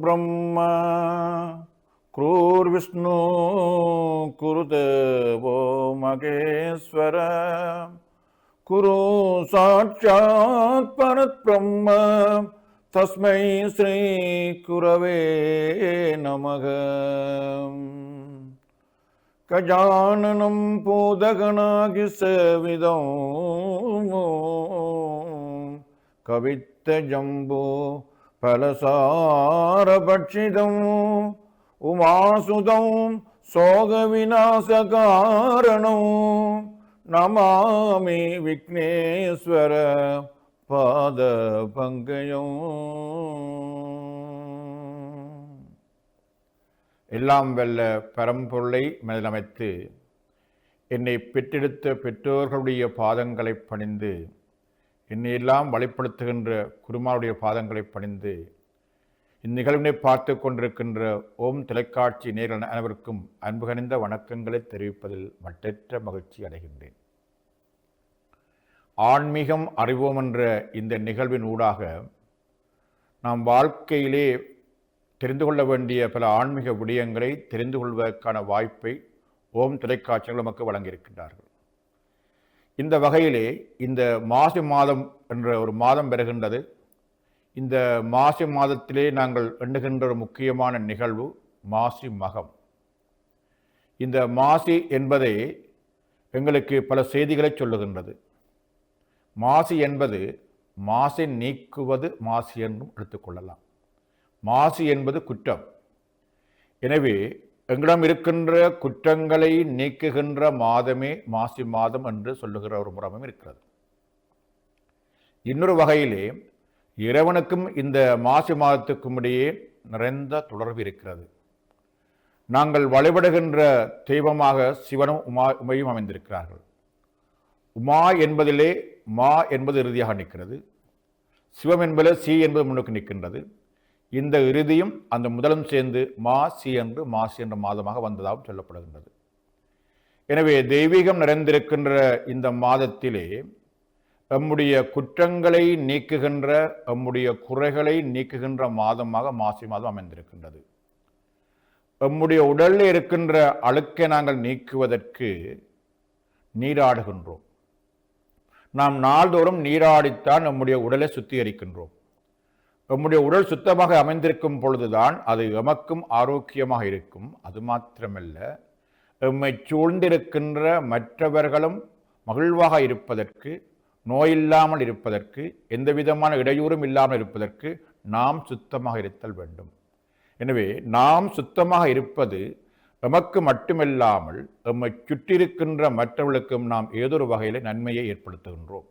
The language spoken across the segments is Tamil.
ब्रह्मा क्रूर्विष्णु कुरुदेवो महेश्वर कुरु साक्षात् परब्रह्म तस्मै श्री गुरवे नमः। गजाननं पूतगणाधिसेवितं कवित्तजम्बो फलसारभक्षितं उमासुतं शोकविनाशकारणं नमामि विघ्नेश्वर பாதபங்கயம். எல்லாம் வெல்ல பரம்பொருளை மனதிலமைத்து என்னை பெற்றெடுத்த பெற்றோர்களுடைய பாதங்களை பணிந்து என்னை எல்லாம் வழிப்படுத்துகின்ற குருமாருடைய பாதங்களை பணிந்து இந்நிகழ்வினை பார்த்து கொண்டிருக்கின்ற ஓம் தொலைக்காட்சி நேயர்கள் அனைவருக்கும் அன்பு கனிந்த வணக்கங்களை தெரிவிப்பதில் மட்டற்ற மகிழ்ச்சி அடைகின்றேன். ஆன்மீகம் அறிவோம் என்ற இந்த நிகழ்வின் ஊடாக நாம் வாழ்க்கையிலே தெரிந்து கொள்ள வேண்டிய பல ஆன்மீக விடயங்களை தெரிந்து கொள்வதற்கான வாய்ப்பை ஓம் தொலைக்காட்சிகள் நமக்கு வழங்கியிருக்கின்றார்கள். இந்த வகையிலே இந்த மாசி மாதம் என்ற ஒரு மாதம் பெறுகின்றது. இந்த மாசி மாதத்திலே நாங்கள் எண்ணுகின்ற ஒரு முக்கியமான நிகழ்வு மாசி மகம். இந்த மாசி என்பதே எங்களுக்கு பல செய்திகளை சொல்லுகின்றது. மாசி என்பது மாசை நீக்குவது மாசி என்றும் எடுத்துக்கொள்ளலாம். மாசி என்பது குற்றம். எனவே எங்களிடம் இருக்கின்ற குற்றங்களை நீக்குகின்ற மாதமே மாசி மாதம் என்று சொல்லுகிற ஒரு முறையும் இருக்கிறது. இன்னொரு வகையிலே இறைவனுக்கும் இந்த மாசி மாதத்துக்கும் இடையே நிறைந்த தொடர்பு இருக்கிறது. நாங்கள் வழிபடுகின்ற தெய்வமாக சிவனும் உமையும் அமைந்திருக்கிறார்கள். உமா என்பதிலே மா என்பது இறுதியாக நிற்கிறது, சிவம் என்பதில் சி என்பது முன்னுக்கு நிற்கின்றது. இந்த இறுதியும் அந்த முதலும் சேர்ந்து மாசி என்று மாசி என்ற மாதமாக வந்ததாகவும் சொல்லப்படுகின்றது. எனவே தெய்வீகம் நிறைந்திருக்கின்ற இந்த மாதத்திலே நம்முடைய குற்றங்களை நீக்குகின்ற நம்முடைய குறைகளை நீக்குகின்ற மாதமாக மாசி மாதம் அமைந்திருக்கின்றது. நம்முடைய உடலில் இருக்கின்ற அழுக்கை நாங்கள் நீக்குவதற்கு நீராடுகின்றோம். நாம் நாள்தோறும் நீராடித்தான் நம்முடைய உடலை சுத்திகரிக்கின்றோம். நம்முடைய உடல் சுத்தமாக அமைந்திருக்கும் பொழுதுதான் அது எமக்கும் ஆரோக்கியமாக இருக்கும். அது மாத்திரமல்ல, எம்மை சூழ்ந்திருக்கின்ற மற்றவர்களும் மகிழ்வாக இருப்பதற்கு, நோயில்லாமல் இருப்பதற்கு, எந்த விதமான இடையூறும் இல்லாமல் இருப்பதற்கு நாம் சுத்தமாக இருத்தல் வேண்டும். எனவே நாம் சுத்தமாக இருப்பது எமக்கு மட்டுமில்லாமல் எம்மை சுற்றிருக்கின்ற மற்றவர்களுக்கும் நாம் ஏதொரு வகையில் நன்மையை ஏற்படுத்துகின்றோம்.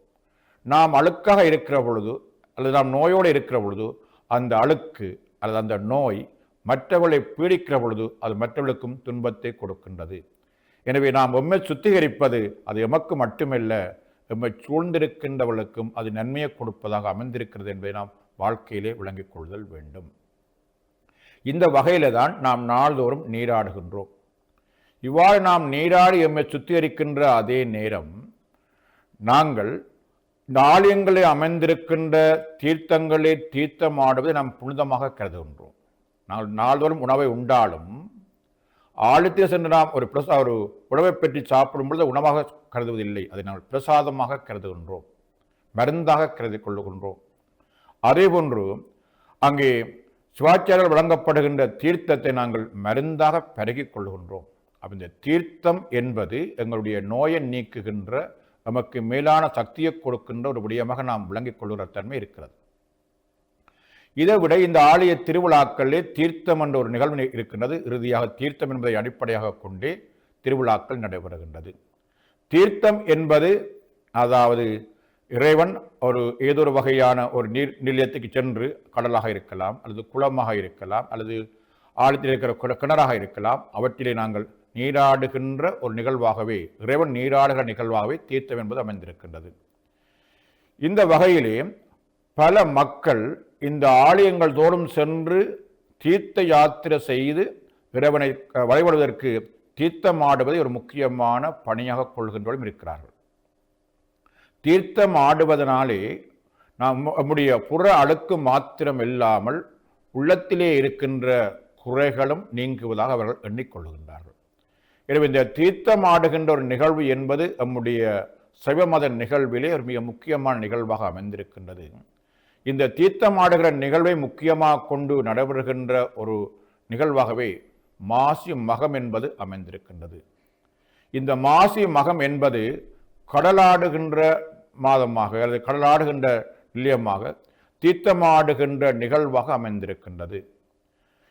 நாம் அழுக்காக இருக்கிற பொழுது அல்லது நாம் நோயோடு இருக்கிற பொழுது அந்த அழுக்கு அல்லது அந்த நோய் மற்றவர்களை பீடிக்கிற பொழுது அது மற்றவர்களுக்கும் துன்பத்தை கொடுக்கின்றது. எனவே நாம் எம்மை சுத்திகரிப்பது அது எமக்கு மட்டுமல்ல, எம்மை சூழ்ந்திருக்கின்றவர்களுக்கும் அது நன்மையை கொடுப்பதாக அமைந்திருக்கிறது என்பதை நாம் வாழ்க்கையிலே விளங்கிக் கொள்ளுதல் வேண்டும். இந்த வகையில தான் நாம் நாள்தோறும் நீராடுகின்றோம். இவ்வாறு நாம் நீராடி எம்மை சுத்திகரிக்கின்ற அதே நேரம் நாங்கள் இந்த ஆலயங்களில் அமைந்திருக்கின்ற தீர்த்தங்களே தீர்த்தமாடுவதை நாம் புனிதமாக கருதுகின்றோம். நாங்கள் நாள்தோறும் உணவை உண்டாலும் ஆலயத்தில் சென்று நாம் ஒரு உணவை பற்றி சாப்பிடும் பொழுது உணவாக கருதுவதில்லை. அதை நாங்கள் பிரசாதமாக கருதுகின்றோம், மருந்தாக கருதி கொள்ளுகின்றோம். அதே போன்று அங்கே சிவாச்சாரியர்கள் வழங்கப்படுகின்ற தீர்த்தத்தை நாங்கள் மருந்தாக பருகிக் கொள்கின்றோம். இந்த தீர்த்தம் என்பது எங்களுடைய நோயை நீக்குகின்ற, நமக்கு மேலான சக்தியை கொடுக்கின்ற ஒரு விடயமாக நாம் விளங்கிக் கொள்கிற தன்மை இருக்கிறது. இதை விட இந்த ஆலய திருவிழாக்களிலே தீர்த்தம் என்ற ஒரு நிகழ்வு இருக்கின்றது. இறுதியாக தீர்த்தம் என்பதை அடிப்படையாக கொண்டே திருவிழாக்கள் நடைபெறுகின்றது. தீர்த்தம் என்பது அதாவது இறைவன் ஏதோ ஒரு வகையான ஒரு நீர் நிலையத்துக்கு சென்று, கடலாக இருக்கலாம் அல்லது குளமாக இருக்கலாம் அல்லது ஆழத்தில் இருக்கிற கிணறாக இருக்கலாம், அவற்றிலே நாங்கள் நீராடுகின்ற ஒரு நிகழ்வாகவே, இறைவன் நீராடுகிற நிகழ்வாகவே தீர்த்தம் என்பது அமைந்திருக்கின்றது. இந்த வகையிலே பல மக்கள் இந்த ஆலயங்கள் தோறும் சென்று தீர்த்த யாத்திரை செய்து இறைவனை வழிபடுவதற்கு தீர்த்தமாடுவதை ஒரு முக்கியமான பணியாக கொள்கின்றவர்களும் இருக்கிறார்கள். தீர்த்தம் ஆடுவதனாலே நம்முடைய புற அழுக்கு மாத்திரம் இல்லாமல் உள்ளத்திலே இருக்கின்ற குறைகளும் நீங்குவதாக அவர்கள் எண்ணிக்கொள்கின்றார்கள். எனவே இந்த தீர்த்தமாடுகின்ற ஒரு நிகழ்வு என்பது நம்முடைய சைவ மத நிகழ்விலே ஒரு மிக முக்கியமான நிகழ்வாக அமைந்திருக்கின்றது. இந்த தீர்த்தமாடுகிற நிகழ்வை முக்கியமாக கொண்டு நடைபெறுகின்ற ஒரு நிகழ்வாகவே மாசி மகம் என்பது அமைந்திருக்கின்றது. இந்த மாசி மகம் என்பது கடலாடுகின்ற மாதமாக அல்லது கடலாடுகின்ற நிலையமாக தீர்த்தமாடுகின்ற நிகழ்வாக அமைந்திருக்கின்றது.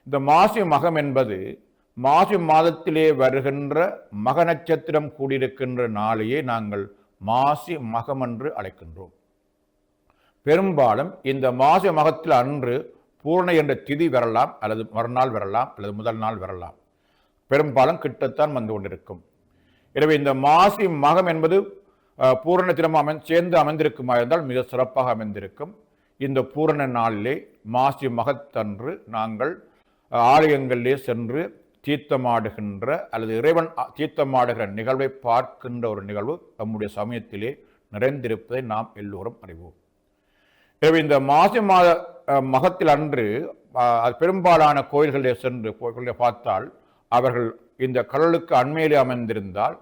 இந்த மாசி மகம் என்பது மாசி மாதத்திலே வருகின்ற மக நட்சத்திரம் கூடியிருக்கின்ற நாளையே நாங்கள் மாசி மகம் என்று அழைக்கின்றோம். பெரும்பாலும் இந்த மாசி மகத்தில் அன்று பூர்ண என்ற திதி வரலாம், அல்லது மறுநாள் வரலாம், அல்லது முதல் நாள் வரலாம். பெரும்பாலும் கிட்டத்தான் வந்து கொண்டிருக்கும். எனவே இந்த மாசி மகம் என்பது பூரண தினம் சேர்ந்து அமைந்திருக்குமா இருந்தால் மிக சிறப்பாக அமைந்திருக்கும். இந்த பூரண நாளிலே மாசி மகத்தன்று நாங்கள் ஆலயங்களிலே சென்று தீர்த்தமாடுகின்ற அல்லது இறைவன் தீர்த்தமாடுகிற நிகழ்வை பார்க்கின்ற ஒரு நிகழ்வு நம்முடைய சமயத்திலே நிறைந்திருப்பதை நாம் எல்லோரும் அறிவோம். எனவே இந்த மாசி மாத மகத்தில் அன்று பெரும்பாலான கோயில்களிலே சென்று கோயில்களை பார்த்தால் அவர்கள் இந்த கடலுக்கு அண்மையிலே அமைந்திருந்தால்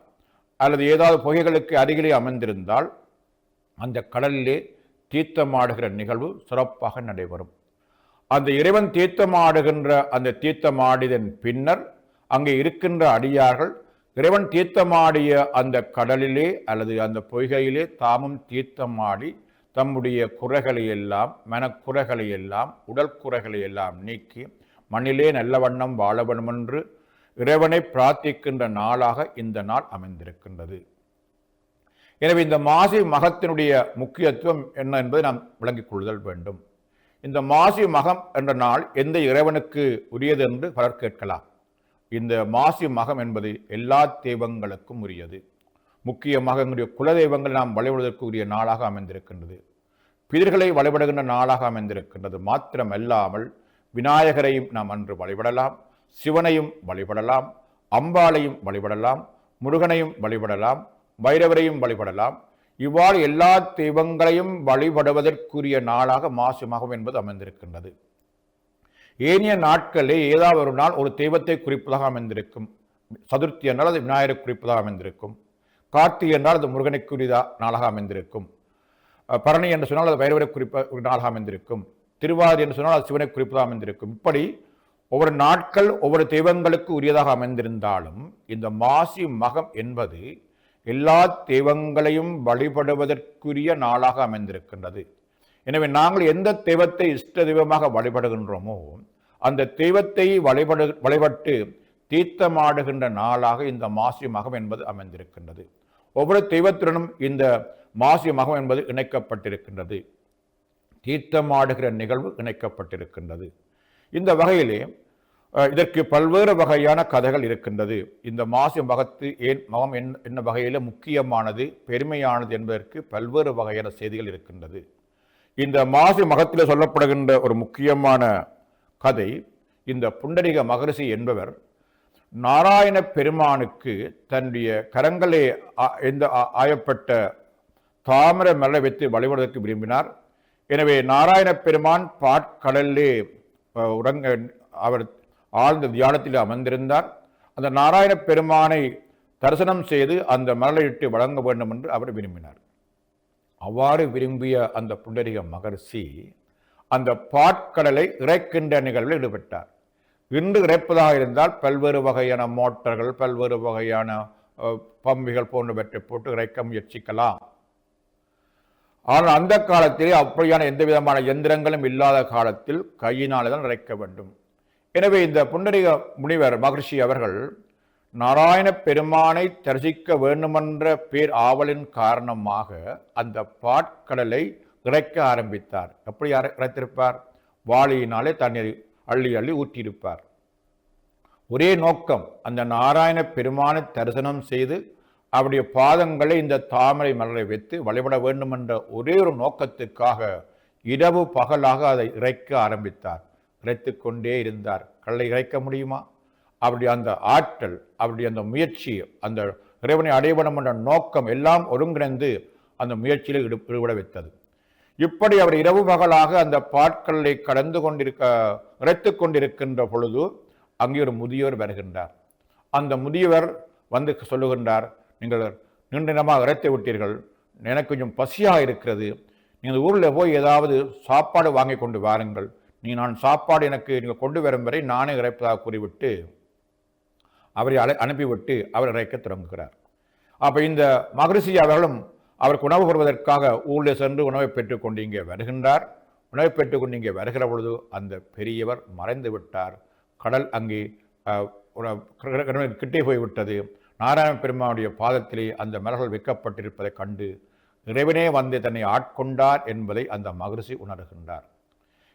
அல்லது ஏதாவது புகைகளுக்கு அருகிலே அமைந்திருந்தால் அந்த கடலிலே தீர்த்தமாடுகிற நிகழ்வு சிறப்பாக நடைபெறும். அந்த இறைவன் தீர்த்தமாடுகின்ற அந்த தீர்த்தமாடிதன் பின்னர் அங்கே இருக்கின்ற அடியார்கள் இறைவன் தீர்த்தமாடிய அந்த கடலிலே அல்லது அந்த பொய்கையிலே தாமும் தீர்த்தமாடி தம்முடைய குறைகளை எல்லாம், மனக்குறைகளை எல்லாம், உடல் குறைகளை எல்லாம் நீக்கி மண்ணிலே நல்ல வண்ணம் வாழ வேண்டும் என்று இறைவனை பிரார்த்திக்கின்ற நாளாக இந்த நாள் அமைந்திருக்கின்றது. எனவே இந்த மாசி மகத்தினுடைய முக்கியத்துவம் என்ன என்பதை நாம் விளங்கிக் கொள்ளுதல் வேண்டும். இந்த மாசி மகம் என்ற நாள் எந்த இறைவனுக்கு உரியது என்று பலர் கேட்கலாம். இந்த மாசி மகம் என்பது எல்லா தெய்வங்களுக்கும் உரியது. முக்கியமாக எங்களுடைய குலதெய்வங்கள் நாம் வழிபடுவதற்கு உரிய நாளாக அமைந்திருக்கின்றது. பிதர்களை வழிபடுகின்ற நாளாக அமைந்திருக்கின்றது. மாத்திரமல்லாமல் விநாயகரையும் நாம் அன்று வழிபடலாம், சிவனையும் வழிபடலாம், அம்பாளையும் வழிபடலாம், முருகனையும் வழிபடலாம், பைரவரையும் வழிபடலாம். இவ்வாறு எல்லா தெய்வங்களையும் வழிபடுவதற்குரிய நாளாக மாசி மகம் என்பது அமைந்திருக்கின்றது. ஏனைய நாட்களே ஏதாவது ஒரு நாள் ஒரு தெய்வத்தை குறிப்பதாக அமைந்திருக்கும். சதுர்த்தி என்றால் அது விநாயகரை குறிப்பதாக அமைந்திருக்கும். கார்த்திகை என்றால் அது முருகனுக்குரிய நாளாக அமைந்திருக்கும். பரணி என்று சொன்னால் அது பைரவரை குறிப்ப நாளாக அமைந்திருக்கும். திருவாதிரை என்று சொன்னால் அது சிவனை குறிப்பதாக அமைந்திருக்கும். இப்படி ஒவ்வொரு நாட்கள் ஒவ்வொரு தெய்வங்களுக்கு உரியதாக அமைந்திருந்தாலும் இந்த மாசி மகம் என்பது எல்லா தெய்வங்களையும் வழிபடுவதற்குரிய நாளாக அமைந்திருக்கின்றது. எனவே நாங்கள் எந்த தெய்வத்தை இஷ்ட தெய்வமாக வழிபடுகின்றோமோ அந்த தெய்வத்தை வழிபட்டு தீர்த்தமாடுகின்ற நாளாக இந்த மாசி மகம் என்பது அமைந்திருக்கின்றது. ஒவ்வொரு தெய்வத்துடனும் இந்த மாசி மகம் என்பது இணைக்கப்பட்டிருக்கின்றது. தீர்த்தமாடுகிற நிகழ்வு இணைக்கப்பட்டிருக்கின்றது. இந்த வகையிலே இதற்கு பல்வேறு வகையான கதைகள் இருக்கின்றது. இந்த மாசி மகத்து மகம் என்ன வகையில முக்கியமானது, பெருமையானது என்பதற்கு பல்வேறு வகையான செய்திகள் இருக்கின்றது. இந்த மாசி மகத்தில் சொல்லப்படுகின்ற ஒரு முக்கியமான கதை, இந்த புண்டரிக மகரிஷி என்பவர் நாராயண பெருமானுக்கு தன்னுடைய கரங்களே ஆயப்பட்ட தாமரை மலரை வைத்து வழிபடுவதற்கு விரும்பினார். எனவே நாராயண பெருமான் பாட்கடலிலே அவர் ஆழ்ந்த தியானத்தில் அமர்ந்திருந்தார். அந்த நாராயண பெருமானை தரிசனம் செய்து அந்த மலரையிட்டு வழங்க வேண்டும் என்று அவர் விரும்பினார். அவ்வாறு விரும்பிய அந்த புண்டரிக மகரிஷி அந்த பாட்கடலை இறைக்கின்ற நிகழ்வில் ஈடுபட்டார். இன்று இறைப்பதாக இருந்தால் பல்வேறு வகையான மோட்டர்கள், பல்வேறு வகையான பம்பிகள் போன்றவற்றை போட்டு இறைக்க முயற்சிக்கலாம். ஆனால் அந்த காலத்திலே அப்படியான எந்த விதமான எந்திரங்களும் இல்லாத காலத்தில் கையினாலே தான் இறைக்க வேண்டும். எனவே இந்த புண்டரிக முனிவர் மகரிஷி அவர்கள் நாராயண பெருமானை தரிசிக்க வேண்டுமென்ற பேர் ஆவலின் காரணமாக அந்த பாட்கடலை இறைக்க ஆரம்பித்தார். எப்படி இறைத்திருப்பார்? வாளியினாலே தண்ணீர் அள்ளி அள்ளி ஊற்றியிருப்பார். ஒரே நோக்கம், அந்த நாராயண பெருமானை தரிசனம் செய்து அவருடைய பாதங்களை இந்த தாமரை மலரை வைத்து வழிபட வேண்டும் என்ற ஒரே ஒரு நோக்கத்துக்காக இரவு பகலாக அதை இறைக்க ஆரம்பித்தார். இறைத்து கொண்டே இருந்தார். கடலை இறைக்க முடியுமா? அவருடைய அந்த ஆற்றல், அவருடைய அந்த முயற்சி, அந்த இறைவனை அடைய வேண்டும் என்ற நோக்கம் எல்லாம் ஒருங்கிணைந்து அந்த முயற்சியில் ஈடுபட வைத்தது. இப்படி அவர் இரவு பகலாக அந்த பாட்களை கடந்து இறைத்து கொண்டிருக்கின்ற பொழுது அங்கே ஒரு முதியோர் வருகின்றார். அந்த முதியவர் வந்து சொல்லுகின்றார், நீங்கள் நீண்ட நேரமாக இறைத்து விட்டீர்கள், எனக்கு கொஞ்சம் பசியாக இருக்கிறது, நீங்கள் ஊரில் போய் ஏதாவது சாப்பாடு வாங்கி கொண்டு வாருங்கள், நான் சாப்பாடு எனக்கு நீங்கள் கொண்டு வரும் வரை நானே இறைப்பதாக கூறிவிட்டு அவரை அனுப்பிவிட்டு அவர் இறைக்க தொடங்குகிறார். அப்போ இந்த மகரிஷி அவர்களும் அவருக்கு உணவு பெறுவதற்காக ஊரில் சென்று உணவை பெற்றுக்கொண்டு இங்கே வருகின்றார். உணவை பெற்றுக்கொண்டு இங்கே வருகிற பொழுது அந்த பெரியவர் மறைந்து விட்டார். கடல் அங்கே கிட்டே போய்விட்டது. நாராயண பெருமானுடைய பாதத்திலே அந்த மலர்கள் வைக்கப்பட்டிருப்பதை கண்டு இறைவனே வந்து தன்னை ஆட்கொண்டார் என்பதை அந்த மகரிஷி உணர்கின்றார்.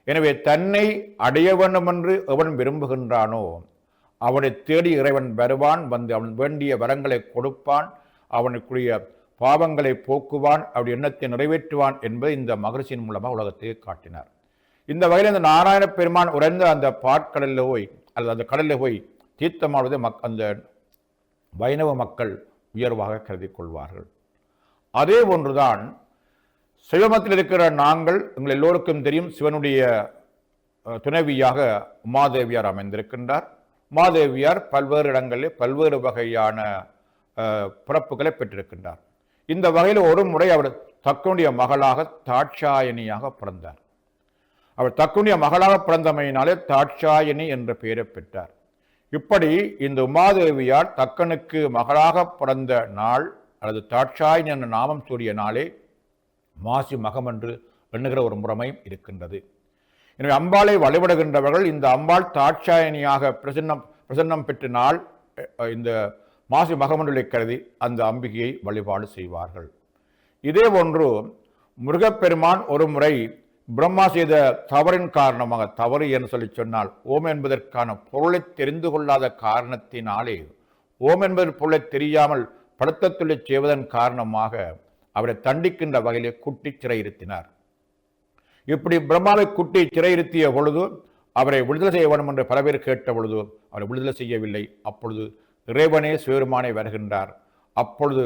எனவே தன்னை அடைய வேண்டும் என்று எவன் விரும்புகின்றானோ அவனை தேடி இறைவன் வருவான், வந்து அவன் வேண்டிய வரங்களை கொடுப்பான், அவனுக்குரிய பாவங்களை போக்குவான், அவருடைய எண்ணத்தை நிறைவேற்றுவான் என்பதை இந்த மகரிஷியின் மூலமாக உலகத்தையே காட்டினார். இந்த வகையில் இந்த நாராயண பெருமான் உறைந்த அந்த பாற்கடலில் போய் அல்லது அந்த கடலில் போய் தீர்த்தமானதை அந்த வைணவ மக்கள் உயர்வாக கருதி கொள்வார்கள். அதே போன்றுதான் சிவமத்தில் இருக்கிற நாங்கள், எங்கள் எல்லோருக்கும் தெரியும், சிவனுடைய துணைவியாக உமாதேவியார் அமைந்திருக்கின்றார். உமாதேவியார் பல்வேறு இடங்களில் பல்வேறு வகையான பிறப்புகளை பெற்றிருக்கின்றார். இந்த வகையில் ஒரு முறை அவர் தக்கனுடைய மகளாக தாட்சாயணியாக பிறந்தார். அவர் தக்கனுடைய மகளாக பிறந்தமையினாலே தாட்சாயணி என்ற பெயரை பெற்றார். இப்படி இந்த உமாதேவியார் தக்கனுக்கு மகளாக பிறந்த நாள் அல்லது தாட்சாயணி என்ற நாமம் சூடிய நாளே மாசி மகம் என்று எண்ணுகிற ஒரு முறைமையும் இருக்கின்றது. எனவே அம்பாளை வழிபடுகின்றவர்கள் இந்த அம்பாள் தாட்சாயணியாக பிரசன்னம் பெற்ற நாள் இந்த மாசி மகமண்டலை கருதி அந்த அம்பிகையை வழிபாடு செய்வார்கள். இதே போன்று முருகப்பெருமான் ஒரு முறை பிரம்மா செய்த தவறின் காரணமாக, தவறு என்று சொல்லி சொன்னால் ஓம் என்பதற்கான பொருளை தெரிந்து கொள்ளாத காரணத்தினாலே, ஓம் என்பது பொருளை தெரியாமல் படுத்தத்துள்ளே செய்வதன் காரணமாக அவரை தண்டிக்கின்ற வகையிலே குட்டி சிறையிருத்தினார். இப்படி பிரம்மாவை குட்டி சிறையிருத்திய பொழுது அவரை விடுதலை செய்ய வேண்டும் என்று பல பேர் கேட்ட பொழுது அவரை விடுதலை செய்யவில்லை. அப்பொழுது இறைவனே சிவபெருமானை வருகின்றார். அப்பொழுது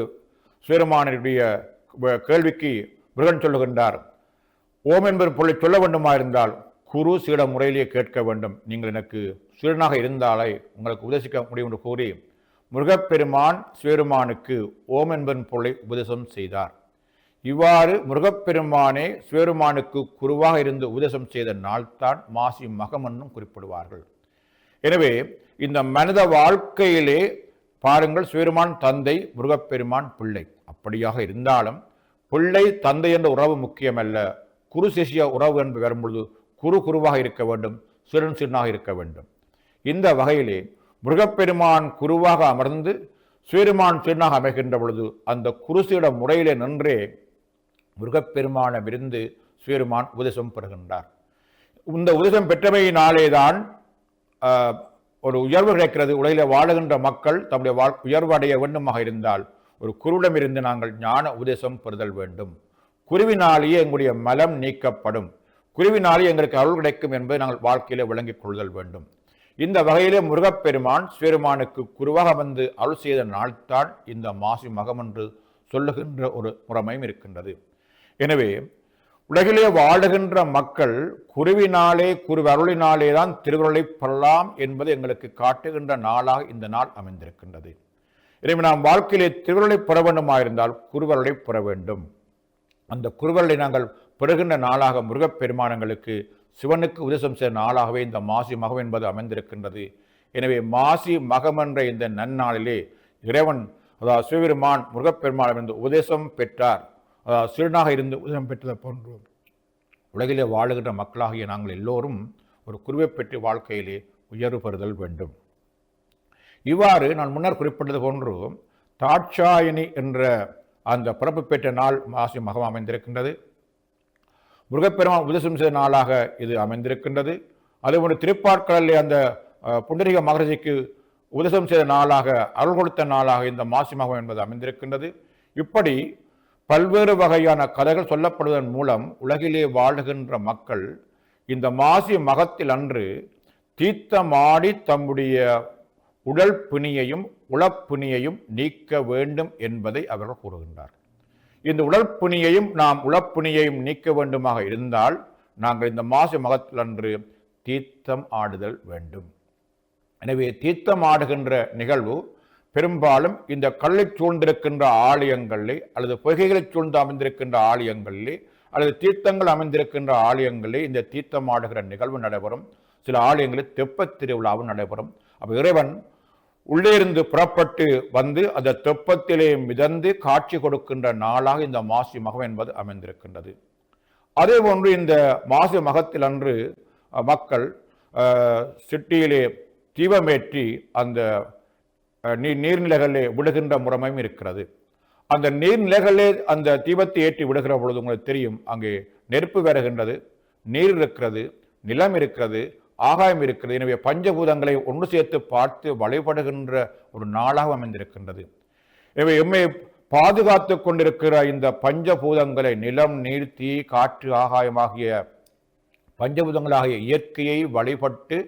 சிவபெருமானுடைய கேள்விக்கு முருகன் சொல்லுகின்றார், ஓம் என்பது பொருளை சொல்ல வேண்டுமா இருந்தால் குரு சீட முறையிலேயே கேட்க வேண்டும், நீங்கள் எனக்கு சீடனாக இருந்தாலே உங்களுக்கு உபதேசிக்க முடியும் என்று கூறி முருகப்பெருமான் சிவபெருமானுக்கு ஓம் என்பதன் பொருளை உபதேசம் செய்தார். இவ்வாறு முருகப்பெருமானே சிவபெருமானுக்கு குருவாக இருந்து உபதேசம் செய்த நாள்தான் மாசி மகம் என்னும் குறிப்பிடுவார்கள். எனவே இந்த மனித வாழ்க்கையிலே பாருங்கள், சிவபெருமான் தந்தை, முருகப்பெருமான் பிள்ளை. அப்படியாக இருந்தாலும் பிள்ளை தந்தை என்ற உறவு முக்கியமல்ல, குரு சிஷ்ய உறவு என்று வரும்பொழுது குரு குருவாக இருக்க வேண்டும், சீடன் சீடனாக இருக்க வேண்டும். இந்த வகையிலே முருகப்பெருமான் குருவாக அமர்ந்து சிவபெருமான் சீடனாக அமைகின்ற பொழுது அந்த குருசீட முறையிலே நின்றே முருகப்பெருமானமிருந்து சிவபெருமான் உபதேசம் பெறுகின்றார். இந்த உபதேசம் பெற்றமையினாலேதான் ஒரு உயர்வு கிடைக்கிறது. உலகில் வாழுகின்ற மக்கள் தம்முடைய உயர்வு அடைய வேண்டுமாக இருந்தால் ஒரு குருவிடமிருந்து நாங்கள் ஞான உபதேசம் பெறுதல் வேண்டும். குருவினாலேயே எங்களுடைய மலம் நீக்கப்படும், குருவினாலேயே எங்களுக்கு அருள் கிடைக்கும் என்பதை நாங்கள் வாழ்க்கையிலே விளங்கிக் கொள்ளுதல் வேண்டும். இந்த வகையிலே முருகப்பெருமான் சிவபெருமானுக்கு குருவாக வந்து அருள் செய்த நாள்தான் இந்த மாசி மகம் என்று சொல்லுகின்ற ஒரு முறைமையும் இருக்கின்றது. எனவே உலகிலே வாழுகின்ற மக்கள் குருவினாலே அருளினாலே தான் திருவருளை பெறலாம் என்பது எங்களுக்கு காட்டுகின்ற நாளாக இந்த நாள் அமைந்திருக்கின்றது. எனவே நாம் வாழ்க்கையிலே திருவருளை பெற வேண்டுமாயிருந்தால் குருவருளை பெற வேண்டும். அந்த குருவருளை நாங்கள் பெறுகின்ற நாளாக முருகப்பெருமானங்களுக்கு சிவனுக்கு உபதேசம் செய்த நாளாகவே இந்த மாசி மகம் என்பது அமைந்திருக்கின்றது. எனவே மாசி மகம் என்ற இந்த நன்னாளிலே இறைவன், அதாவது சிவபெருமான் முருகப்பெருமானிடமிருந்து உபதேசம் பெற்றார். அதாவது சீடனாக இருந்து உபதேசம் பெற்றதை போன்று உலகிலே வாழுகின்ற மக்களாகிய நாங்கள் எல்லோரும் ஒரு குருவை பெற்று வாழ்க்கையிலே உயர்வு பெறுதல் வேண்டும். இவ்வாறு நான் முன்னர் குறிப்பிட்டது போன்று தாட்சாயணி என்ற அந்த பிறப்பு பெற்ற நாள் மாசி மகம் அமைந்திருக்கின்றது. முருகப்பெருமான் உபதேசம் செய்த நாளாக இது அமைந்திருக்கின்றது. அதுபோன்று திருப்பாற்கடலில் அந்த புண்டரீக மகரிஷிக்கு உபதேசம் செய்த நாளாக, அருள் கொடுத்த நாளாக இந்த மாசி மகம் என்பது அமைந்திருக்கின்றது. இப்படி பல்வேறு வகையான கதைகள் சொல்லப்படுவதன் மூலம் உலகிலே வாழுகின்ற மக்கள் இந்த மாசி மகத்தில் அன்று தீர்த்தமாடி தம்முடைய உடல் பிணியையும் உளப்பிணியையும் நீக்க வேண்டும் என்பதை அவர்கள் கூறுகின்றார். இந்த உடற்புணியையும் நாம் உளப்புணியையும் நீக்க வேண்டுமாக இருந்தால் நாங்கள் இந்த மாசி மகத்திலன்று தீர்த்தம் ஆடுதல் வேண்டும். எனவே தீர்த்தம் ஆடுகின்ற நிகழ்வு பெரும்பாலும் இந்த கல்லை சூழ்ந்திருக்கின்ற ஆலயங்களிலே அல்லது பொய்கைகளை சூழ்ந்து அமைந்திருக்கின்ற ஆலயங்களிலே அல்லது தீர்த்தங்கள் அமைந்திருக்கின்ற ஆலயங்களிலே இந்த தீர்த்தம் ஆடுகிற நிகழ்வு நடைபெறும். சில ஆலயங்களில் தெப்பத் திருவிழாவும் நடைபெறும். அப்போ இறைவன் உள்ளே இருந்து புறப்பட்டு வந்து அந்த தெப்பத்திலே மிதந்து காட்சி கொடுக்கின்ற நாளாக இந்த மாசி மகம் என்பது அமைந்திருக்கின்றது. அதே போன்று இந்த மாசி மகத்தில் அன்று மக்கள் சிட்டியிலே தீபமேற்றி அந்த நீர்நிலைகளிலே விடுகின்ற முறைமையும் இருக்கிறது. அந்த நீர்நிலைகளிலே அந்த தீபத்தை ஏற்றி விடுகிற பொழுது உங்களுக்கு தெரியும், அங்கே நெருப்பு வருகின்றது, நீர் இருக்கிறது, நிலம் இருக்கிறது, ஆகாயம் இருக்கிறது. எனவே பஞ்சபூதங்களை ஒன்று சேர்த்து பார்த்து வழிபடுகின்ற ஒரு நாளாக அமைந்திருக்கின்றது. எனவே எம்மை பாதுகாத்து கொண்டிருக்கிற இந்த பஞ்சபூதங்களை, நிலம், நீர், தீ, காற்று, ஆகாயமாகிய பஞ்சபூதங்களாகிய இயற்கையை வழிபட்டு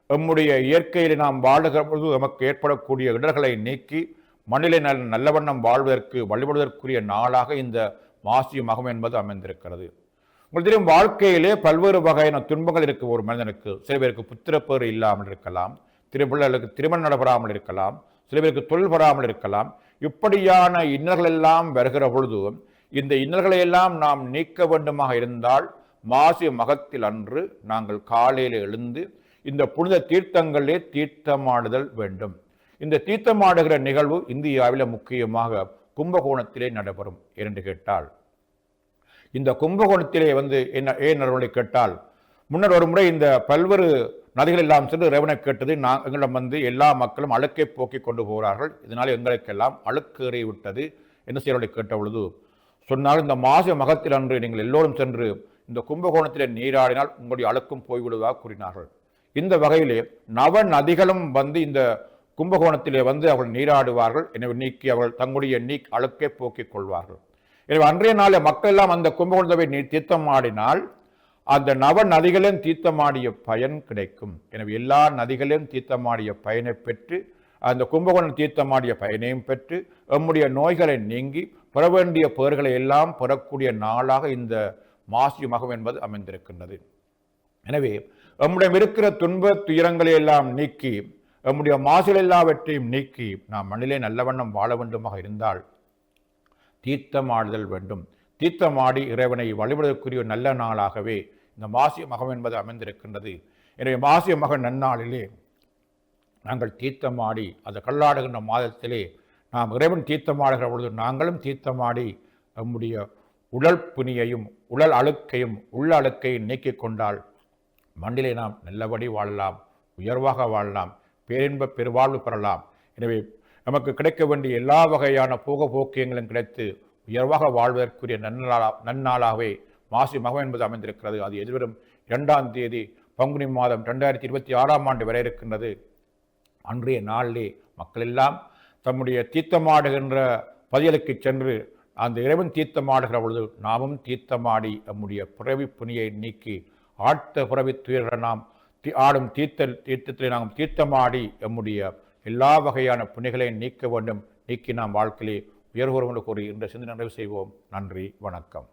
நம்முடைய இயற்கையில் நாம் வாழுகிற பொழுது நமக்கு ஏற்படக்கூடிய இடர்களை நீக்கி மண்ணிலை நல்ல வண்ணம் வாழ்வதற்கு வழிபடுவதற்குரிய நாளாக இந்த மாசி மகம் என்பது அமைந்திருக்கிறது. உங்களுக்கு தெரியும், வாழ்க்கையிலே பல்வேறு வகையான துன்பங்கள் இருக்கும் ஒரு மனிதனுக்கு. சில பேருக்கு புத்திரப்பேறு இல்லாமல் இருக்கலாம், பிள்ளைகளுக்கு திருமணம் நடைபெறாமல் இருக்கலாம், சில பேருக்கு தொழில் பெறாமல் இருக்கலாம். இப்படியான இன்னல்கள் எல்லாம் வருகிற பொழுது இந்த இன்னல்களை எல்லாம் நாம் நீக்க வேண்டுமாக இருந்தால் மாசி மகத்தில் அன்று நாங்கள் காலையில் எழுந்து இந்த புனித தீர்த்தங்களிலே தீர்த்தமாடுதல் வேண்டும். இந்த தீர்த்தமாடுகிற நிகழ்வு இந்தியாவில் முக்கியமாக கும்பகோணத்திலே நடைபெறும். என்று கேட்டால் இந்த கும்பகோணத்திலே ஏன் நடவடிக்கை கேட்டால், முன்னர் ஒரு முறை இந்த பல்வேறு நதிகள் எல்லாம் சென்று இறைவனை கேட்டது, எங்களிடம் எல்லா மக்களும் அழுக்கை போக்கி கொண்டு போகிறார்கள், இதனால் எங்களுக்கெல்லாம் அழுக்கேறி விட்டது என்று செயலை கேட்ட பொழுது சொன்னால், இந்த மாசி மகத்தில் அன்று நீங்கள் எல்லோரும் சென்று இந்த கும்பகோணத்திலே நீராடினால் உங்களுடைய அழுக்கும் போய்விடுவதாக கூறினார்கள். இந்த வகையிலே நவ நதிகளும் இந்த கும்பகோணத்திலே அவர்கள் நீராடுவார்கள். எனவே நீக்கி அவர்கள் தங்களுடைய அழுக்கை போக்கிக் கொள்வார்கள். எனவே அன்றைய நாளே மக்கள் எல்லாம் அந்த கும்பகோணத்தை தீர்த்தம் ஆடினால் அந்த நவ நதிகளிலும் தீர்த்தமாடிய பயன் கிடைக்கும். எனவே எல்லா நதிகளிலும் தீர்த்தமாடிய பயனை பெற்று அந்த கும்பகோணம் தீர்த்தமாடிய பயனையும் பெற்று நம்முடைய நோய்களை நீங்கி பெற வேண்டிய பேர்களை எல்லாம் பெறக்கூடிய நாளாக இந்த மாசி மகம் என்பது அமைந்திருக்கின்றது. எனவே நம்முடைய இருக்கிற துன்ப துயரங்களை எல்லாம் நீக்கி நம்முடைய மாசுகள் எல்லாவற்றையும் நீக்கி நாம் மண்ணிலே நல்ல வண்ணம் வாழ வேண்டுமாக இருந்தால் தீர்த்தமாடுதல் வேண்டும். தீர்த்தமாடி இறைவனை வழிபடுவதற்குரிய நல்ல நாளாகவே இந்த மாசி மகம் என்பது அமைந்திருக்கின்றது. எனவே மாசி மக நன்னாளிலே நாங்கள் தீர்த்தமாடி அந்த கல்லாடுகின்ற மாதத்திலே நாம் இறைவன் தீர்த்தமாடுகிற பொழுது நாங்களும் தீர்த்தமாடி நம்முடைய உடல் புனியையும் உடல் அழுக்கையும் உள்ள அழுக்கையும் நீக்கிக் கொண்டால் மண்ணிலே நாம் நல்லபடி வாழலாம், உயர்வாக வாழலாம், பேரின்ப பெருவாழ்வு பெறலாம். எனவே நமக்கு கிடைக்க வேண்டிய எல்லா வகையான போக்கியங்களும் கிடைத்து உயர்வாக வாழ்வதற்குரிய நன்னாளாகவே மாசி மகம் என்பது அமைந்திருக்கிறது. அது எதிர்வரும் 2ஆம் தேதி பங்குனி மாதம் 2026ஆம் ஆண்டு வரை இருக்கின்றது. அன்றைய நாளிலே மக்கள் எல்லாம் தம்முடைய தீர்த்தமாடுகின்ற பதியலுக்கு சென்று அந்த இறைவன் தீர்த்தமாடுகிற பொழுது நாமும் தீர்த்தமாடி நம்முடைய பிறவி புனியை நீக்கி ஆட்ட பிறவி துயர நாம் ஆடும் தீர்த்தத்திலே நாம் தீர்த்தமாடி நம்முடைய எல்லா வகையான புனிகளை நீக்க வேண்டும். நீக்கி நாம் வாழ்க்கையிலே உயர்வுறவர்கள் கூறி இந்த சிந்தனை நிறைவு செய்வோம். நன்றி, வணக்கம்.